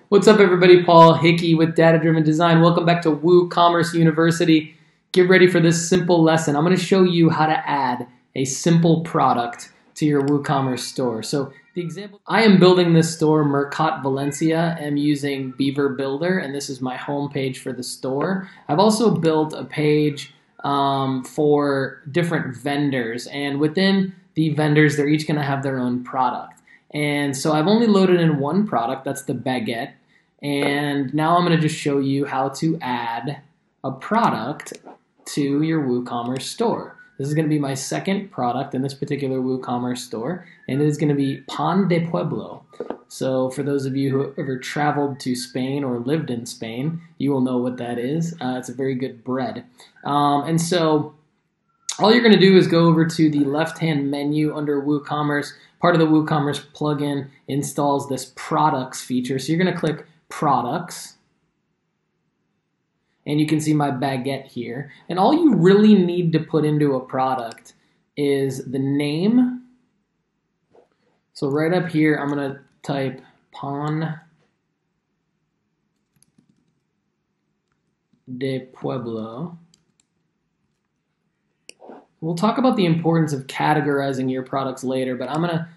What's up, everybody? Paul Hickey with Data Driven Design. Welcome back to WooCommerce University. Get ready for this simple lesson. I'm going to show you how to add a simple product to your WooCommerce store. So the example, I am building this store, Mercat Valencia. I'm using Beaver Builder, and this is my home page for the store. I've also built a page for different vendors, and within the vendors, they're each going to have their own product. And so I've only loaded in one product, that's the baguette. And now I'm going to just show you how to add a product to your WooCommerce store. This is going to be my second product in this particular WooCommerce store, and it is going to be Pan de Pueblo. So for those of you who have ever traveled to Spain or lived in Spain, you will know what that is. It's a very good bread. And so all you're going to do is go over to the left-hand menu under WooCommerce. Part of the WooCommerce plugin installs this products feature. So you're going to click products, and you can see my baguette here. And all you really need to put into a product is the name. So right up here, I'm going to type Pan de Pueblo. We'll talk about the importance of categorizing your products later, but I'm going to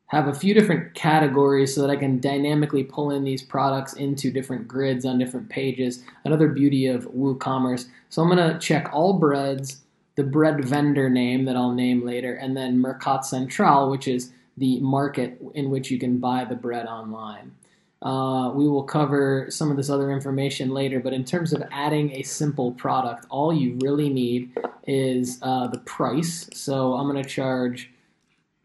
have a few different categories so that I can dynamically pull in these products into different grids on different pages. Another beauty of WooCommerce. So I'm going to check all breads, the bread vendor name that I'll name later, and then Mercat Central, which is the market in which you can buy the bread online. We will cover some of this other information later, but in terms of adding a simple product, all you really need is the price. So I'm going to charge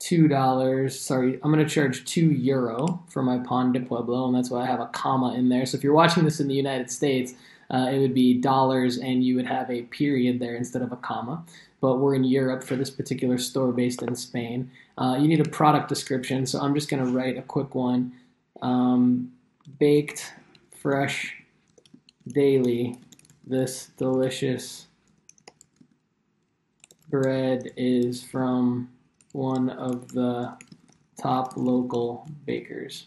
$2, sorry, I'm going to charge €2 for my Pan de Pueblo, and that's why I have a comma in there. So if you're watching this in the United States, it would be dollars, and you would have a period there instead of a comma. But we're in Europe for this particular store based in Spain. You need a product description, so I'm just going to write a quick one. Baked, fresh, daily, this delicious bread is from one of the top local bakers.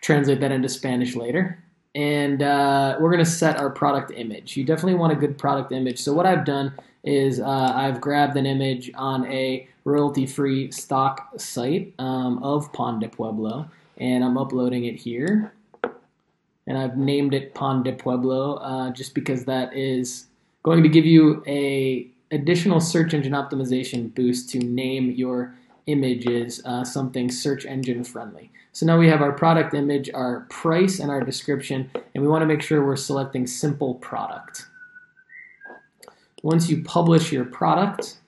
Translate that into Spanish later. And we're going to set our product image. You definitely want a good product image. So what I've done is I've grabbed an image on a royalty-free stock site of Pan de Pueblo, and I'm uploading it here. And I've named it Pan de Pueblo just because that is going to give you a additional search engine optimization boost to name your images something search engine friendly. So now we have our product image, our price, and our description, and we want to make sure we're selecting simple product. Once you publish your product,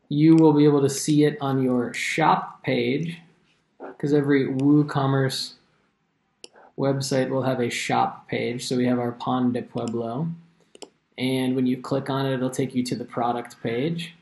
you will be able to see it on your shop page, because every WooCommerce website will have a shop page. So we have our Pan de Pueblo. And when you click on it, it'll take you to the product page.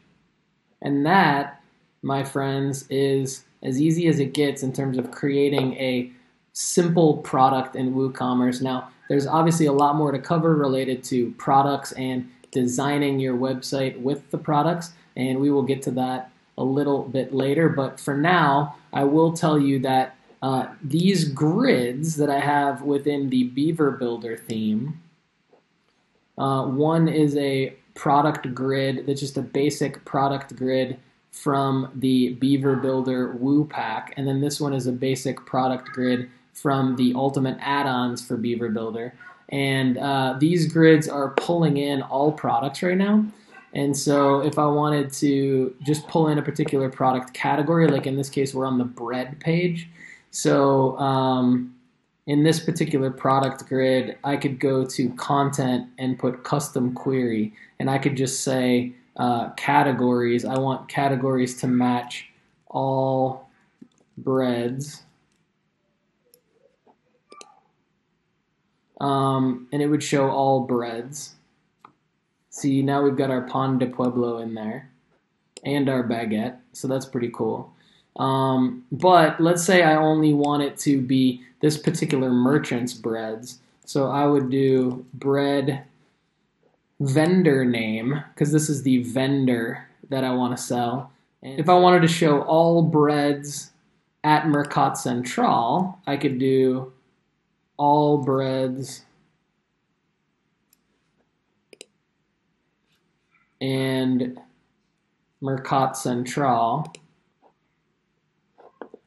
And that, my friends, is as easy as it gets in terms of creating a simple product in WooCommerce. Now, there's obviously a lot more to cover related to products and designing your website with the products, and we will get to that a little bit later. But for now, I will tell you that these grids that I have within the Beaver Builder theme, one is a product grid that's just a basic product grid from the Beaver Builder Woo Pack, and then this one is a basic product grid from the Ultimate Add-ons for Beaver Builder. And these grids are pulling in all products right now. And so if I wanted to just pull in a particular product category, like in this case we're on the bread page, so in this particular product grid, I could go to content and put custom query, and I could just say categories. I want categories to match all breads. And it would show all breads. See, now we've got our Pan de Pueblo in there and our baguette, so that's pretty cool. But let's say I only want it to be this particular merchant's breads. So I would do bread vendor name, because this is the vendor that I want to sell. And if I wanted to show all breads at Mercat Central, I could do all breads and Mercat Central.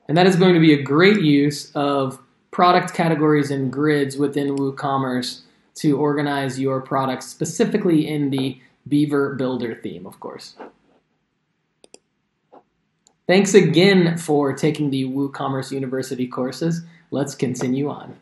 And that is going to be a great use of product categories and grids within WooCommerce to organize your products, specifically in the Beaver Builder theme, of course. Thanks again for taking the WooCommerce University courses. Let's continue on.